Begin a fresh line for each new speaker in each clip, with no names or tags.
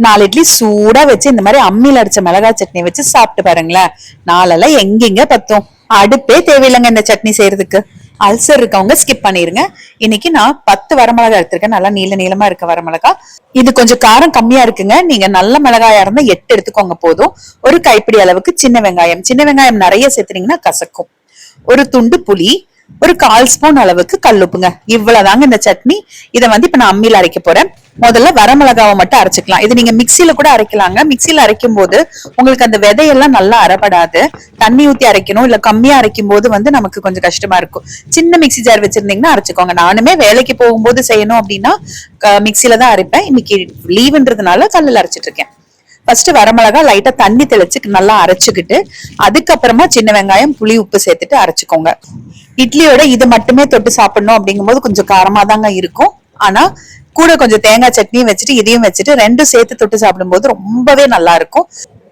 4 இட்லி சூடா வச்சு இந்த மாதிரி அம்மியில அரைச்ச மிளகாய் சட்னி வச்சு சாப்பிட்டு பாருங்களேன். நாளெல்லாம் எங்கெங்க பத்தும். அடுப்பே தேவையில்லைங்க இந்த சட்னி செய்யறதுக்கு. அல்சர் இருக்கவங்க ஸ்கிப் பண்ணிருங்க. இன்னைக்கு நான் 10 வரமிளகா எடுத்திருக்கேன். நல்லா நீள நீளமா இருக்க வரமிளகா. இது கொஞ்சம் காரம் கம்மியா இருக்குங்க. நீங்க நல்ல மிளகாயா இருந்தா 8 எடுத்துக்கோங்க போதும். ஒரு கைப்பிடி அளவுக்கு சின்ன வெங்காயம். சின்ன வெங்காயம் நிறைய சேர்த்துனீங்கன்னா கசக்கும். ஒரு துண்டு புளி, ஒரு 1/4 ஸ்பூன் அளவுக்கு கல்லுப்புங்க. இவ்வளவுதாங்க இந்த சட்னி. இதை இப்ப நான் அம்மியில அரைக்க போறேன். முதல்ல வரமிளகாவை மட்டும் அரைச்சுக்கலாம். இது நீங்க மிக்சியில கூட அரைக்கலாங்க. மிக்சியில அரைக்கும் போது உங்களுக்கு அந்த விதையெல்லாம் நல்லா அரைப்படாது. தண்ணி ஊத்தி அரைக்கணும், இல்ல கம்மியா அரைக்கும் போது நமக்கு கொஞ்சம் கஷ்டமா இருக்கும். சின்ன மிக்சி ஜார் வச்சிருந்தீங்கன்னா அரைச்சுக்கோங்க. நானுமே வேலைக்கு போகும்போது செய்யணும் அப்படின்னா மிக்சியில தான் அரைப்பேன். இன்னைக்கு லீவுன்றதுனால கல்லுல அரைச்சிட்டு இருக்கேன். ஃபர்ஸ்ட் வரமிளகா லைட்டா தண்ணி தெளிச்சு நல்லா அரைச்சுக்கிட்டு அதுக்கப்புறமா சின்ன வெங்காயம், புளி, உப்பு சேர்த்துட்டு அரைச்சுக்கோங்க. இட்லியோட இது மட்டுமே தொட்டு சாப்பிடணும் அப்படிங்கும் போது கொஞ்சம் காரமா தாங்க இருக்கும். ஆனா கூட கொஞ்சம் தேங்காய் சட்னியும் வச்சுட்டு இதையும் வச்சுட்டு ரெண்டும் சேர்த்து தொட்டு சாப்பிடும்போது ரொம்பவே நல்லா இருக்கும்.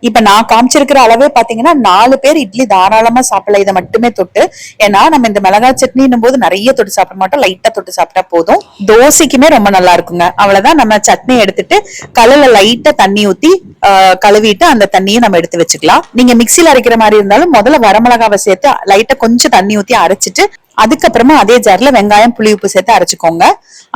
இப்ப நான் காமிச்சிருக்கிற அளவே பாத்தீங்கன்னா 4 பேர் இட்லி தாராளமா சாப்பிடலாம் இதை மட்டுமே தொட்டு. ஏன்னா நம்ம இந்த மிளகாய் சட்னின்னும் போது நிறைய தொட்டு சாப்பிட மாட்டோம், லைட்டா தொட்டு சாப்பிட்டா போதும். தோசைக்குமே ரொம்ப நல்லா இருக்குங்க. அவ்வளவுதான். நம்ம சட்னி எடுத்துட்டு கல்லுல லைட்டா தண்ணி ஊத்தி கழுவிட்டு அந்த தண்ணியை நம்ம எடுத்து வச்சுக்கலாம். நீங்க மிக்சியில அரைக்கிற மாதிரி இருந்தாலும் முதல்ல வரமிளகாவை சேர்த்து லைட்டா கொஞ்சம் தண்ணி ஊத்தி அரைச்சிட்டு அதுக்கப்புறமா அதே ஜார்ல வெங்காயம், புளி, உப்பு சேர்த்து அரைச்சுக்கோங்க.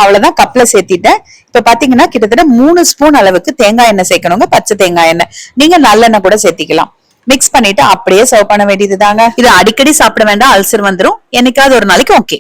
அவ்வளவுதான். கப்ல சேர்த்திட்டேன். இப்ப பாத்தீங்கன்னா கிட்டத்தட்ட 3 ஸ்பூன் அளவுக்கு தேங்காய் எண்ணெய் சேர்க்கணுங்க. பச்சை தேங்காய் எண்ணெய். நீங்க நல்லெண்ணெய் கூட சேர்த்திக்கலாம். மிக்ஸ் பண்ணிட்டு அப்படியே சர்வ் பண்ண வேண்டியது தாங்க. இது அடிக்கடி சாப்பிட வேண்டாம், அல்சர் வந்துடும். என்னைக்காவது ஒரு நாளைக்கு ஓகே.